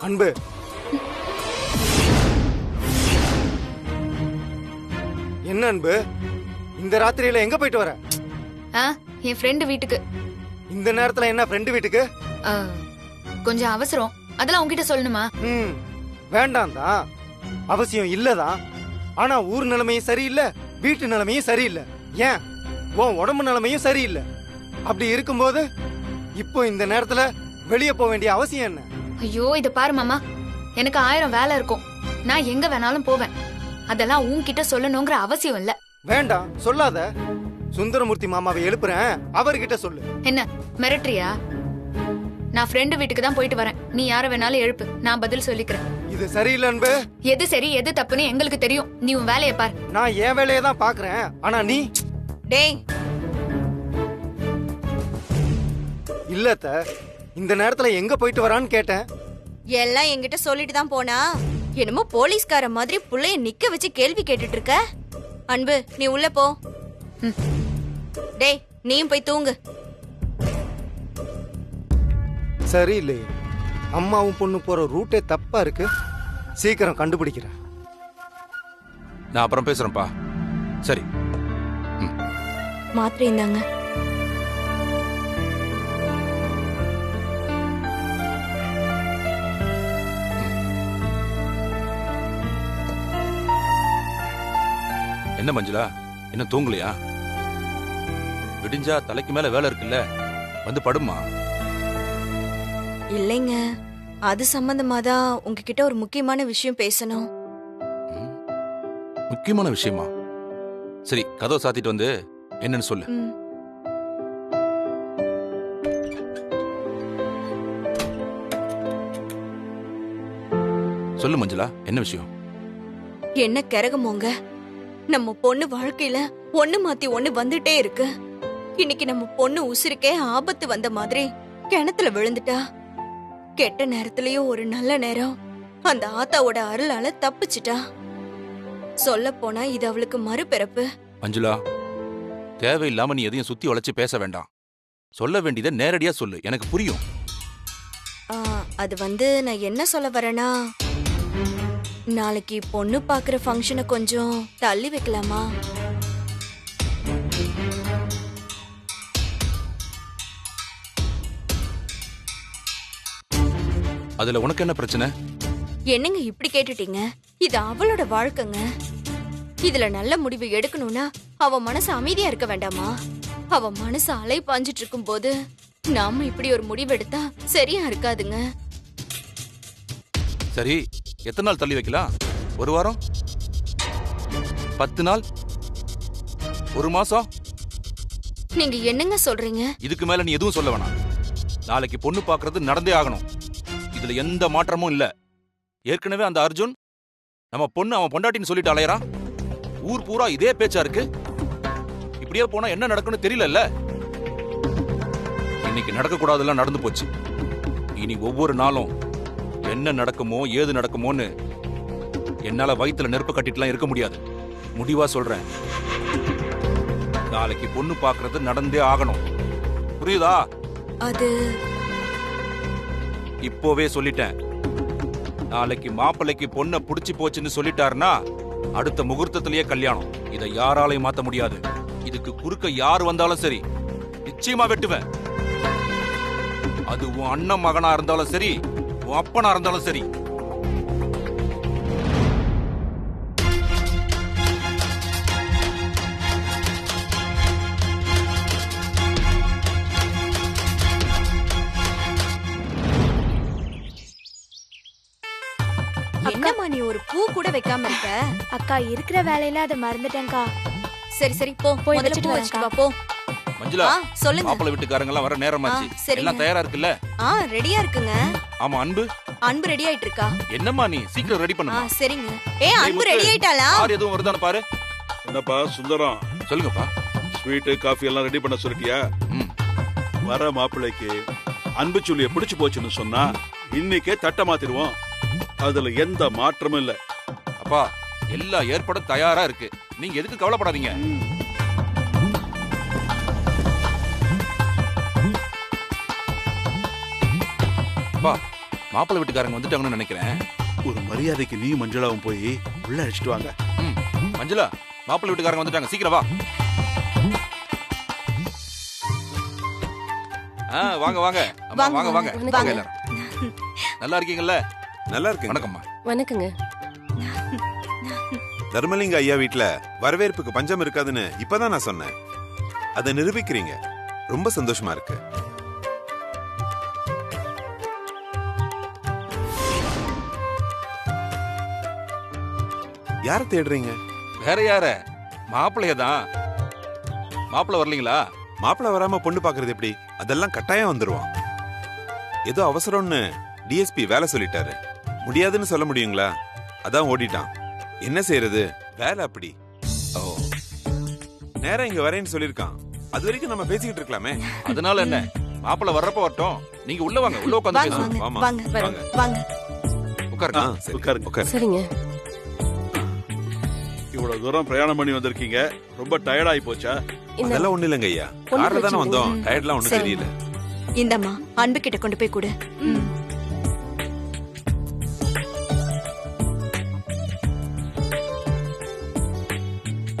அன்பு, என்ன அன்பு இந்த ராத்திரியில எங்க போயிட்டு வர? என் ஃப்ரெண்டு வீட்டுக்கு. இந்த நேரத்துல என்ன ஃப்ரெண்டு வீட்டுக்கு? கொஞ்சம் அவசரம், அதெல்லாம் உங்ககிட்ட சொல்லணுமா? வேண்டாம் தான், அவசியம் இல்லதான். ஆனா ஊர் நிலைமையும் சரியில்லை, வீட்டு நிலைமையும் சரியில்லை, ஏன் உன் உடம்பு நிலைமையும் சரியில்லை. அப்படி இருக்கும்போது இப்போ இந்த நேரத்துல வெளியே போக வேண்டிய அவசியம் என்ன? ஐயோ இத பாரு மாமா, எனக்கு 1000 வேலை இருக்கும், நான் எங்க வேணாலும் போவேன். அதெல்லாம் உன்கிட்ட சொல்லணுங்கிற அவசியம் இல்ல. வேண்டாம் சொல்லாத. சுந்தரமூர்த்தி மாமாவை எழுப்புறேன், அவர்கிட்ட சொல்லு. என்ன மிரட்டுறியா? நான் ஃப்ரெண்டு வீட்டுக்கு தான் போயிட்டு வரேன், நீ யார வேணாலும் எழுப்பு, நான் பதில் சொல்லிக்கிறேன். இது சரியில்லை அன்பு. எது சரி எது தப்புன்னு எங்களுக்கு தெரியும், நீ உன் வேலையை பார். நான் என் வேலையை தான் பாக்குறேன், ஆனா நீ டேய் இல்லத்த. இந்த நேரத்துல எங்க போயிட்டு வரான்னு கேட்டேன். எல்லாம் என்கிட்ட சொல்லிட்டு தான் போனா. என்னமோ போலீஸ்கார மாதிரி புள்ளைய நிக்க வச்சு கேள்வி கேட்டுட்டு இருக்க. அன்பு நீ உள்ள போ. டேய் நீயும் போய் தூங்கு. சரியில்லை, அம்மாவும் பொண்ணு போற ரூட்டே தப்பா இருக்கு. சீக்கிரம் கண்டுபிடிக்கிறேன். நான் அப்புறம் பேசுறேன்ப்பா. சரி, மாத்திரை இந்தாங்க. என்ன மஞ்சுளா, இன்னும் தூங்கலையா? விடிஞ்சா தலைக்கு மேல வேலை இருக்குல்ல, வந்து படுமா. இல்லைங்க, அது சம்பந்தமா தான் உங்ககிட்ட ஒரு முக்கியமான விஷயம் பேசணும். முக்கியமான விஷயமா? சரி, கதவை சாத்திட்டு வந்து என்னன்னு சொல்லு. சொல்லு மஞ்சுளா, என்ன விஷயம்? என்ன கரகமோங்க, நம்ம பொண்ணு வாழ்க்கையில ஒண்ணு மாத்தி ஒண்ணு வந்துட்டே இருக்கு. இன்னைக்கு நம்ம பொண்ணு உசுருக்கே ஆபத்து வந்த மாதிரி கிணத்துல விழுந்துட்டா. கெட்ட நேரத்திலயும் ஒரு நல்ல நேரம், அந்த ஆத்தாவோட அருளால தப்பிச்சிட்டா. சொல்ல போனா இது அவளுக்கு மறுபிறப்பு. மஞ்சுளா, தேவையில்லாம நீ எதையும் சுத்தி வளைச்சு பேச வேண்டாம். சொல்ல வேண்டியதை நேரடியா சொல்லு, எனக்கு புரியும். அது நான் என்ன சொல்ல வரேன்னா, நாளைக்கு பொண்ணு பாக்குற ஃபங்க்ஷனை கொஞ்சம் தள்ளி வைக்கலாமா? அதுல உனக்கு என்ன பிரச்சனை? என்னங்க இப்படி கேட்டுட்டீங்க? இது அவளோட வாழ்க்கைங்க. இதுல நல்ல முடிவு எடுக்கணும்னா அவ மனசு அமைதியா இருக்க வேண்டாமா? அவ மனசு அலை பாஞ்சிட்டு இருக்கும் போது நாம இப்படி ஒரு முடிவு எடுத்தா சரியா இருக்காதுங்க. சரி, எத்தனை நாள் தள்ளி வைக்கலாம்? 1 வாரம், 10 நாள், 1 மாசம்? நீங்க என்னங்க சொல்றீங்க? இதுக்கு மேல நீ எதுவும் சொல்ல வேணாம். நாளைக்கு பொண்ணு பாக்குறது நடந்தே ஆகணும். இதுல எந்த மாற்றமும் இல்ல. ஏற்கனவே அந்த அர்ஜுன் நம்ம பொண்ணு அவன் பொண்டாட்டின்னு சொல்லிட்டு அலையறான். ஊர் பூரா இதே பேச்சா இருக்கு. இப்படியே போனா என்ன நடக்கும்னு தெரியல. இன்னைக்கு நடக்க கூடாதெல்லாம் நடந்து போச்சு. இனி ஒவ்வொரு நாளும் என்ன நடக்குமோ ஏது நடக்குமோன்னு என்னால வயித்துல நெருப்பு கட்டிட்டுலாம் இருக்க முடியாது. முடிவா சொல்றேன், நாளைக்கு பொண்ணு பாக்குறது நடந்தே ஆகணும். புரியுதா? அது இப்போவே சொல்லிட்டேன். நாளைக்கு மாப்பிள்ளைக்கு பொண்ணை புடிச்சு போச்சுன்னு சொல்லிட்டாருன்னா அடுத்த முகூர்த்தத்திலேயே கல்யாணம். இதை யாராலையும் மாத்த முடியாது. இதுக்கு குறுக்க யாரு வந்தாலும் சரி, நிச்சயமா வெட்டுவேன். அது உன் அண்ணன் மகனா இருந்தாலும் சரி, உன் அப்பனா இருந்தாலும் சரி. என்னம்மா நீ ஒரு பூ கூட வைக்காம இருக்க? அக்கா இருக்கிற வேலையில அதை மறந்துட்டேன்க்கா. சரி சரி போ, போய் முதல்ல வச்சுட்டு பூ வரேன்க்கா. வச்சுட்டு வா போ. மஞ்சுளா, சொல்லுங்க. மாப்பிள்ளை வீட்டுக்காரங்க எல்லாம் வர நேரமாச்சு. சரிங்க. எல்லாம் தயாரா இருக்குல்ல? ரெடியா இருக்குங்க. ஆமா, அன்பு அன்பு ரெடி ஆயிட்டு இருக்கா? என்னம்மா நீ சீக்கிரம் ரெடி பண்ணுமா. சரிங்க. அன்பு ரெடி ஆயிட்டாளா? யார் எதுவும் வருதான்னு பாரு. என்னப்பா சுந்தரம், சொல்லுங்கப்பா. ஸ்வீட்டு காஃபி எல்லாம் ரெடி பண்ண சொல்லிட்டியா? ம். வர மாப்பிள்ளைக்கு அன்பு சொல்லிய பிடிச்சு போச்சுன்னு சொன்னா இன்னைக்கே தட்ட மாத்திடுவோம். அதுல எந்த மாற்றமும் இல்ல. அப்பா, எல்லா ஏற்பாடும் தயாரா இருக்கு. நீங்க எதுக்கு கவலைப்படாதீங்க. அப்பா, மாப்பிள்ளை வீட்டுக்காரங்க வந்துட்டாங்கன்னு நினைக்கிறேன். ஒரு மரியாதைக்கு நீ மஞ்சளாவும் போய் உள்ள அழைச்சிட்டு வாங்க. மஞ்சுளா, மாப்பிள்ளை வீட்டுக்காரங்க வந்துட்டாங்க, சீக்கிரம் வா. வாங்க வாங்க அம்மா, வாங்க வாங்க வாங்க எல்லாரும். நல்லா இருக்கீங்கல்ல? நல்லா இருக்கு. வணக்கம்மா. வணக்கங்க. தர்மலிங்க ஐயா வீட்ல வரவேற்புக்கு பஞ்சம் இருக்காதுன்னு இப்பதான் நான் சொன்னேன். அதை நிரூபிக்கிறீங்க. ரொம்ப சந்தோஷமா இருக்கு. யார தேடுறீங்க? வேற யார? மாப்பிள்ளையதான். மாப்பிள்ளை வரலீங்களா? மாப்பிள்ள வராம பொண்ணு பாக்குறது எப்படி? அதெல்லாம் கட்டாயம் வந்துருவான். ஏதோ அவசரம்னு டிஎஸ்பி வேலை சொல்லிட்டாரு. முடியாதுன்னு சொல்ல முடியுங்களா? அதான் ஓடிட்டான். என்ன செய்யறது, வேலை அப்படி. ஓ, நேரம் இங்க வரேன்னு சொல்லிருக்கான். அது வரைக்கும் நம்ம பேசிக்கிட்டு இருக்கலாமே. அதனால என்ன, மாப்பிள்ளை வர்றப்ப வரட்டும். நீங்க உள்ள வாங்க, உள்ள உட்காந்து வாங்க பேசுவோம். வாங்க ஆமா. வாங்க வாங்க. வாங்க. உட்காருங்க. சரி. உட்காருங்க. உட்காரு. சரிங்க. இவ்வளவு தூரம் பிரயாணம் பண்ணி வந்திருக்கீங்க, ரொம்ப டயர்ட் ஆகி போச்சா? இந்த அதெல்லாம் ஒண்ணு இல்லைங்க ஐயா. பொண்ணு கார்ல தானே வச்சுக்கோங்க. வந்தோம். டயர்ட்லாம் ஒண்ணும் சரி. தெரியல. இந்தம்மா அன்பு கிட்ட கொண்டு போய் கொடு.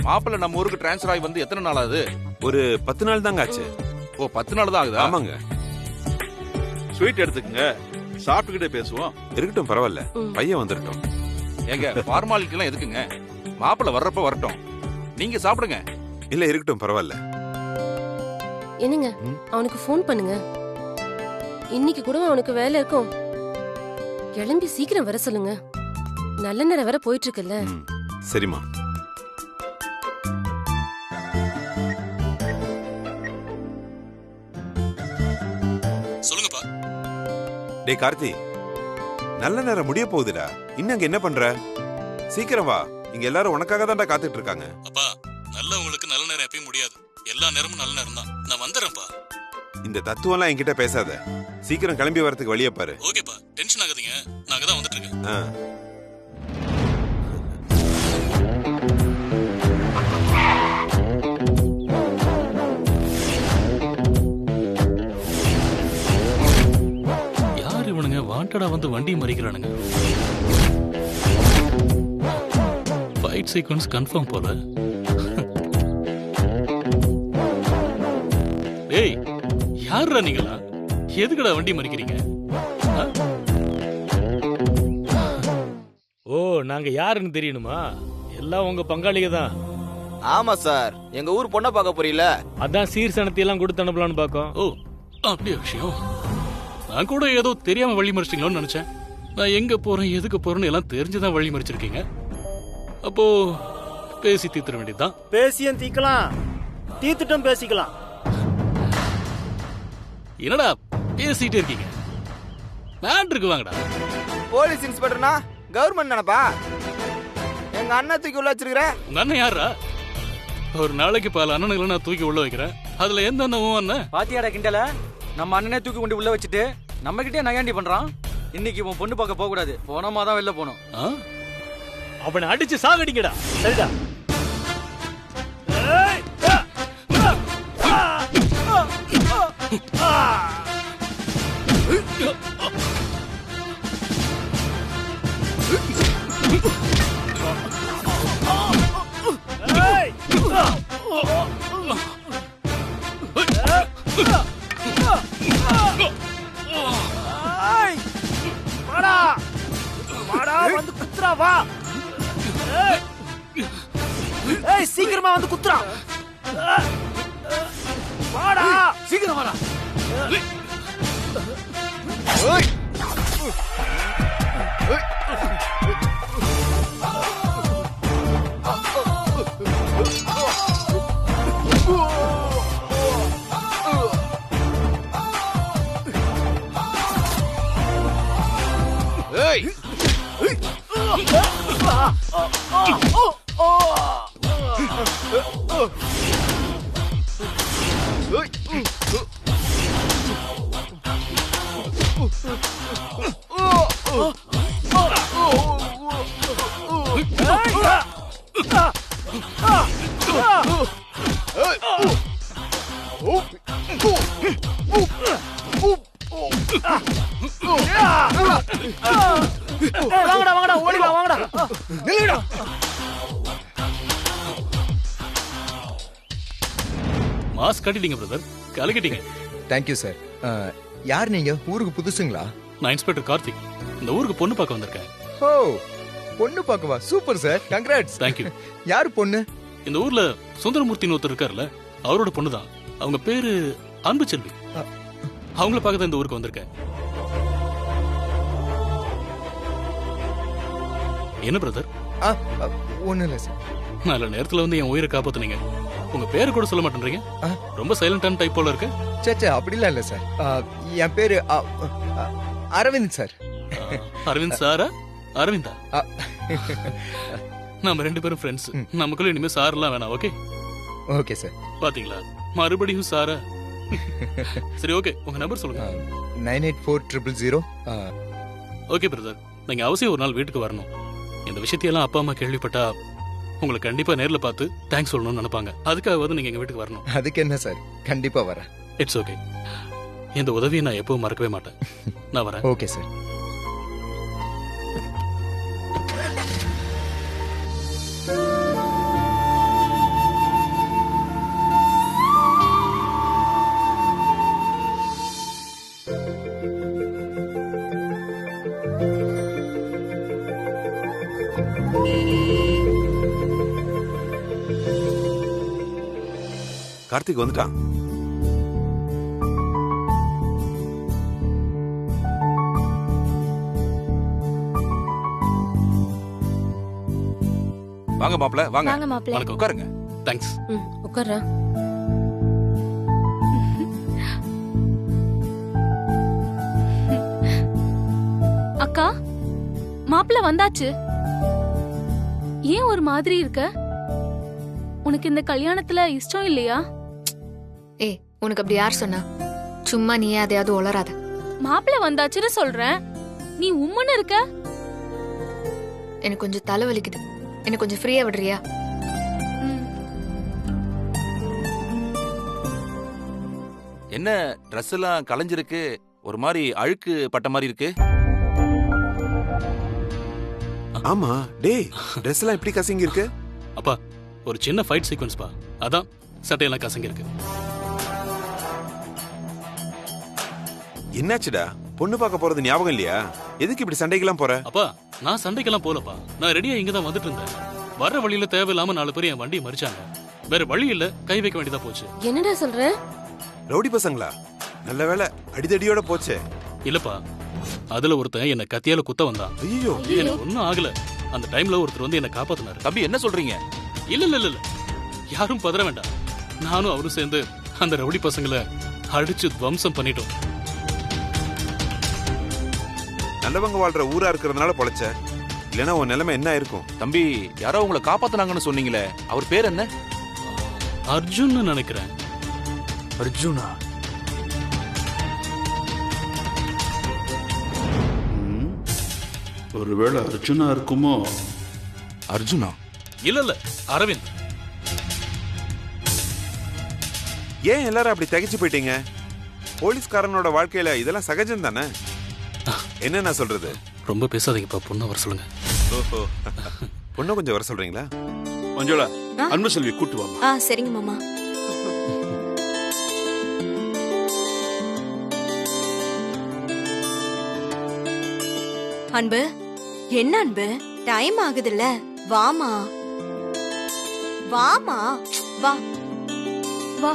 மாப்பிள்ளை நம்ம ஊருக்கு டிரான்ஸ்ஃபர் ஆகி வந்து எத்தனை நாள் ஆகுது? ஒரு 10 நாள் தாங்க ஆச்சு. ஓ, 10 நாள் தான் ஆகுதா? ஆமாங்க. ஸ்வீட் எடுத்துக்கங்க, சாப்பிட்டுக்கிட்டே பேசுவோம். இருக்கட்டும், பரவாயில்ல. ம். பையன் வந்துட்டோம். ஏங்க, ஃபார்மாலிட்டி எல்லாம் எதுக்குங்க? மாப்பிள்ளை வர்றப்ப வரட்டும், நீங்க சாப்பிடுங்க. இல்ல, இருக்கட்டும், பரவாயில்ல. என்னங்க, ம். அவனுக்கு ஃபோன் பண்ணுங்க. இன்னைக்கு கூட அவனுக்கு வேலை இருக்கும். கிளம்பி சீக்கிரம் வர சொல்லுங்க. நல்ல நேரம் வேற போயிட்டு இருக்குல்ல. ம். சரிம்மா. சொல்லுங்கப்பா. டேய் கார்த்தி, நல்ல நேரம் முடிய போகுதுடா. இன்னும் அங்க என்ன பண்ற? சீக்கிரம் வா. இங்க எல்லாரும் உனக்காக தான்டா காத்துட்டு இருக்காங்க. அப்பா, நல்லவங்களுக்கு நல்ல நேரம் எப்பயும் முடியாது. எல்லா நேரமும் நல்ல நேரம் தான். நான் வந்துடுறேன்ப்பா. இந்த தத்துவம்லாம் என்கிட்ட பேசாத. சீக்கிரம் கிளம்பி வரதுக்கு வழியை பாரு. ஓகேப்பா, டென்ஷன் ஆகாதீங்க. நான் அங்கதான் வந்துட்டு இருக்கேன். ஆ. யார் இவனுங்க வாண்டடா வந்து வண்டி மறிக்கிறானுங்க? ஃபைட் சீக்வன்ஸ் கன்ஃபார்ம் போல. டேய், யாருடா நீங்களா? எதுக்குடா வண்டி மறிக்கிறீங்க? ஆ? ஓ, நாங்க யாருன்னு தெரியணுமா? எல்லாம் உங்க பங்காளிக தான். ஆமா சார், எங்க ஊர் பொண்ணை பார்க்க போறீல, அதான் சீர்சனத்தை எல்லாம் கொடுத்து அனுப்பலாம்னு பாக்கோம். ஓ, அப்படியே விஷயம். நான் கூட ஏதோ தெரியாம வழி மறிச்சிட்டீங்களோன்னு நினைச்சேன். நான் எங்க போறேன், எதுக்கு போறேன்னு எல்லாம் தெரிஞ்சுதான் வழி மறிச்சிருக்கீங்க. அப்போ பேசி தீர்த்துற வேண்டியதுதான். பேசியும் தீக்கலாம், தீர்த்துட்டும் பேசிக்கலாம். என்னடா பேசிட்டே இருக்கீங்க? மேட்ருக்கு வாங்கடா. போலீஸ் இன்ஸ்பெக்டர்னா கவர்மெண்ட் நினைப்பா? எங்க அண்ணன் தூக்கி உள்ள வச்சிருக்கிற. உங்க அண்ணன் யாரா? ஒரு நாளைக்கு பல அண்ணனுங்களை நான் தூக்கி உள்ள வைக்கிறேன். அதுல எந்த அண்ணன் அண்ணன்? பாத்தியாடா கிண்டல? நம்ம அண்ணனே தூக்கி கொண்டு உள்ள வச்சுட்டு நம்ம கிட்டே நகையாண்டி பண்றான். இன்னைக்கு உன் பொண்ணு பார்க்க போக கூடாது, போனமா தான் வெளில போனோம். அவனை அடிச்சு சாகடிங்கடா. சரிடா. வந்து குத்துறா, வா. ஏய், சீக்கிரமா வந்து குத்துறா. வாடா, சீக்கிரம் வாடா. ஏய், நில்லுடா. மாஸ்க் கட்டிட்டீங்க பிரதர், கலக்கிட்டீங்க. Thank you sir. யார் நீங்க? ஊருக்கு புதுசுங்களா? நான் இன்ஸ்பெக்டர் கார்த்திக். இந்த ஊருக்கு பொண்ணு பார்க்க வந்திருக்கேன். ஓ, பொண்ணு பார்க்கவா? Super sir, congrats. தேங்க்யூ. யார் பொண்ணு? இந்த ஊர்ல சுந்தரமூர்த்தின்னு ஒருத்தர் இருக்காருல்ல, அவரோட பொண்ணு தான். அவங்க பேரு அன்பு செல்வி. அவங்கள பார்க்க தான் இந்த ஊருக்கு வந்திருக்கேன். என்ன பிரதர்? ஒண்ணும் இல்ல சார். நல்ல நேரத்துல வந்து என் உயிரை காப்பாத்துனீங்க. உங்க பேரு கூட சொல்ல மாட்டேன்றீங்க. ரொம்ப சைலண்டான டைப் போல இருக்கு. சே, அப்படிலாம் இல்ல சார். என் பேரு அரவிந்த் சார். அரவிந்த் சாரா? அரவிந்தா? நம்ம 2 பேரும் ஃப்ரெண்ட்ஸ். நமக்குள்ள இனிமே சார்லாம் வேணாம். ஓகே? Okay sir. பாத்தீங்களா, மறுபடியும் சாரா? சரி, ஓகே. உங்க நம்பர் சொல்லுங்க. 984000. ஓகே பிரதர், நீங்க அவசியம் ஒரு நாள் வீட்டுக்கு வரணும். இந்த விஷயத்தையெல்லாம் அப்பா அம்மா கேள்விப்பட்டா உங்களை கண்டிப்பா நேர்ல பார்த்து தேங்க்ஸ் சொல்லணும்னு நினைப்பாங்க. அதுக்காக நீங்க எங்க வீட்டுக்கு வரணும். அதுக்கு என்ன சார், கண்டிப்பா வரேன். It's okay. இந்த உதவியை நான் எப்பவும் மறக்கவே மாட்டேன். நான் வரேன். Okay sir. கார்த்திக் வந்துட்டான். வாங்க மாப்ள, வாங்க. வாங்க மாப்ள. வணக்கம். உட்காருங்க. தேங்க்ஸ். உட்கார்றா. அக்கா, மாப்பிள்ள வந்தாச்சு. ஏன் ஒரு மாதிரி இருக்க? உனக்கு இந்த கல்யாணத்துல இஷ்டம் இல்லையா? ஏய், உனக்கு அப்படி யார் சொன்னா? சும்மா நீ அதையாவது உளராத. மாப்பிள்ள வந்தாச்சுன்னு சொல்றேன், நீ உம்முன்னு இருக்க. எனக்கு கொஞ்சம் தலைவலிக்குது. எனக்கு கொஞ்சம் ஃப்ரீயா விடுறியா? என்ன ட்ரெஸ் எல்லாம் கலைஞ்சிருக்கு, ஒரு மாதிரி அழுக்கு பட்ட மாதிரி இருக்கு. ஆமா, டேய், ட்ரெஸ் எல்லாம் எப்படி கசங்கி இருக்கு? அப்பா, ஒரு சின்ன ஃபைட் சீக்வன்ஸ் பா, அதான் சட்டையெல்லாம் கசங்கி இருக்கு. என்னாச்சுடா? பொண்ணு பார்க்க போறது ஞாபகம் இல்லையா? எதுக்கு இப்படி சண்டைக்கெல்லாம் போற? அப்பா, நான் சண்டைக்கெல்லாம் போலப்பா. நான் ரெடியா இங்க தான் வந்துட்டு இருந்தேன். வர்ற வழியில தேவையில்லாம 4 பேர் என் வண்டியை மறிச்சாங்க. வேற வழி இல்ல, கை வைக்க வேண்டியதா போச்சு. என்னடா சொல்ற? ரவுடி பசங்களா? நல்ல வேளை அடிதடியோட போச்சே. இல்லப்பா, அதுல ஒருத்தன் என்ன கத்தியால குத்த வந்தான். ஐயோ, எனக்கு ஒண்ணும் ஆகல. அந்த டைம்ல ஒருத்தர் வந்து என்ன காப்பாத்தினாரு. தம்பி, என்ன சொல்றீங்க? இல்ல இல்ல இல்ல, யாரும் பதற வேண்டாம். நானும் அவரும் சேர்ந்து அந்த ரவுடி பசங்களை அடிச்சு துவம்சம் பண்ணிட்டோம். நல்லவங்க வாழ்ற ஊரா இருக்கிறதுனால பொழைச்ச. இல்லனா உன் நிலைமை என்ன இருக்கும்? தம்பி, யாரோ உங்களை காப்பாத்துனாங்கன்னு சொன்னீங்களே, அவர் பேர் என்ன? அர்ஜுன் நினைக்கிறேன். அர்ஜுனா? ஒருவேளை அர்ஜுனா இருக்குமோ? அர்ஜுனா? இல்ல இல்ல, அரவிந்த். ஏன் எல்லாரும் அப்படி தகைச்சு போயிட்டீங்க? போலீஸ்காரனோட வாழ்க்கையில இதெல்லாம் சகஜம் தானே? என்ன நான் சொல்றது? ரொம்ப பேசாதீங்கப்பா, பொண்ணு வர சொல்லுங்க. ஓஹோ, பொண்ணு கொஞ்சம் வர சொல்றீங்களா? மஞ்சளா, அன்பு செல்வி கூட்டு வாமா. சரிங்க மாமா. அன்பு, என்ன அன்பு, டைம் ஆகுதுல்ல, வாமா. வாமா, வா வா.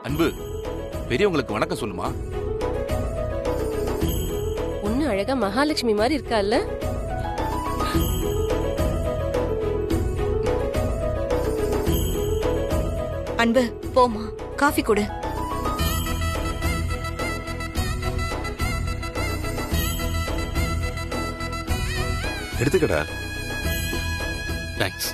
அன்பு, பெரியவங்களுக்கு வணக்கம் சொல்லுமா. பொண்ணு அழகா மகாலட்சுமி மாதிரி இருக்கா இல்ல? அன்பு போமா, காஃபி கொடு. எடுத்துக்கடா. தேங்க்ஸ்.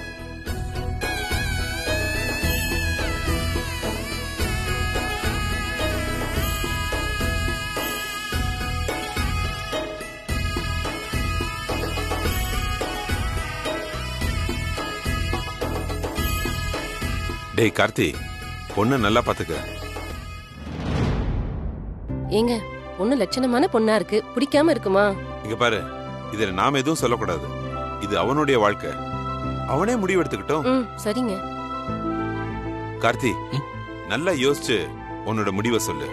டேய் கார்த்தி, பொண்ணை நல்லா பாத்துக்க. ஏங்க பொண்ணு லட்சணமான பொண்ணா இருக்கு, பிடிக்காம இருக்குமா? இங்க பாரு, இதுல நாம எதுவும் சொல்லக்கூடாது. இது அவனுடைய வாழ்க்கை, அவனே முடிவு எடுத்துக்கிட்டோம். சரிங்க. கார்த்தி, நல்லா யோசிச்சு உன்னோட முடிவை சொல்லு.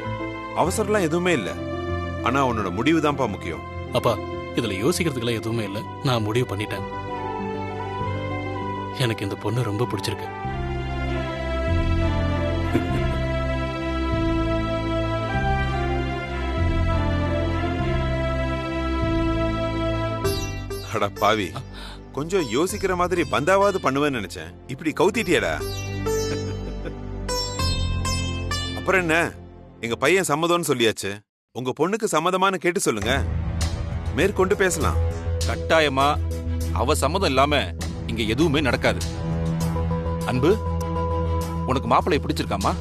அவசரம்லாம் எதுவுமே இல்ல, ஆனா உன்னோட முடிவு தான்ப்பா முக்கியம். அப்பா, இதுல யோசிக்கிறதுக்குலாம் எதுவுமே இல்ல. நான் முடிவு பண்ணிட்டேன். எனக்கு இந்த பொண்ணு ரொம்ப பிடிச்சிருக்கு. அட பாவி, கொஞ்சம் யோசிக்கிற மாதிரி பந்தாவாது பண்ணுவேன்னு நினைச்சேன். இப்படி கவுத்திட்டியடா. அப்புறம் என்ன, எங்க பையன் சம்மதம்னு சொல்லியாச்சு. உங்க பொண்ணுக்கு சம்மதமானு கேட்டு சொல்லுங்க, மேற்கொண்டு பேசலாம். கட்டாயமா அவ சம்மதம் இல்லாம இங்க எதுவுமே நடக்காது. அன்பு, உனக்கு மாப்பிள்ளை பிடிச்சிருக்காமா?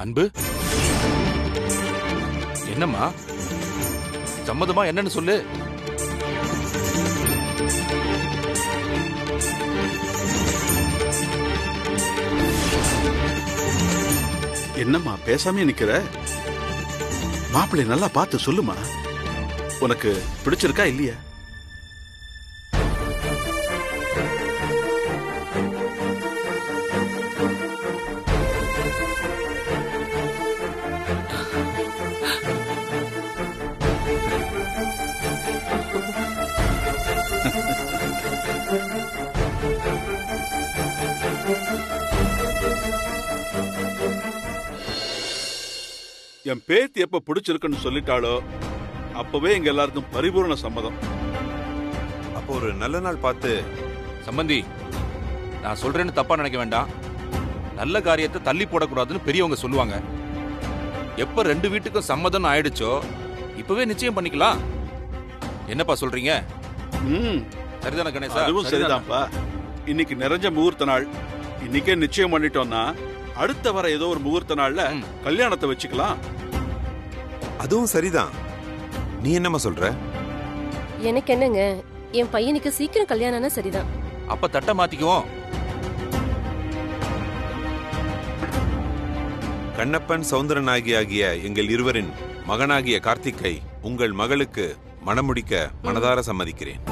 அன்பு, என்னம்மா சம்மதமா? என்னன்னு சொல்லு. என்னம்மா பேசாமே நிக்கிற? மாப்பிள்ளை நல்லா பார்த்து சொல்லுமா. உனக்கு பிடிச்சிருக்கா இல்லையா? என் பேத்தி எப்ப பிடிச்சிருக்குன்னு சொல்லிட்டாளோ அப்பவே எங்க எல்லாருக்கும் பரிபூர்ண சம்மதம். அப்போ ஒரு நல்ல நாள் பார்த்து. சம்பந்தி, நான் சொல்றேன்னு தப்பா நினைக்க வேண்டாம். நல்ல காரியத்தை தள்ளி போடக்கூடாதுன்னு பெரியவங்க சொல்லுவாங்க. எப்ப ரெண்டு வீட்டுக்கும் சம்மதம் ஆயிடுச்சோ இப்பவே நிச்சயம் பண்ணிக்கலாம். என்னப்பா சொல்றீங்க? சரிதானே கணேசா? அதுவும் சரிதான்ப்பா. இன்னைக்கு நிறைஞ்ச முகூர்த்த நாள். இன்னைக்கே நிச்சயம் பண்ணிட்டோம்னா அடுத்த வர ஏதோ ஒரு முகூர்த்த நாள்ல கல்யாணத்தை வச்சுக்கலாம். அதுவும் சரிதான். நீ என்னம்மா சொல்ற? எனக்கு என்னங்க, என் பையனுக்கு சீக்கிரம் கல்யாணம்னா சரிதான். அப்ப தட்ட மாத்திக்குவோம். கண்ணப்பன் சௌந்தரனாகி ஆகிய எங்கள் இருவரின் மகனாகிய கார்த்திக்கை உங்கள் மகளுக்கு மணமுடிக்க மனதார சம்மதிக்கிறேன்.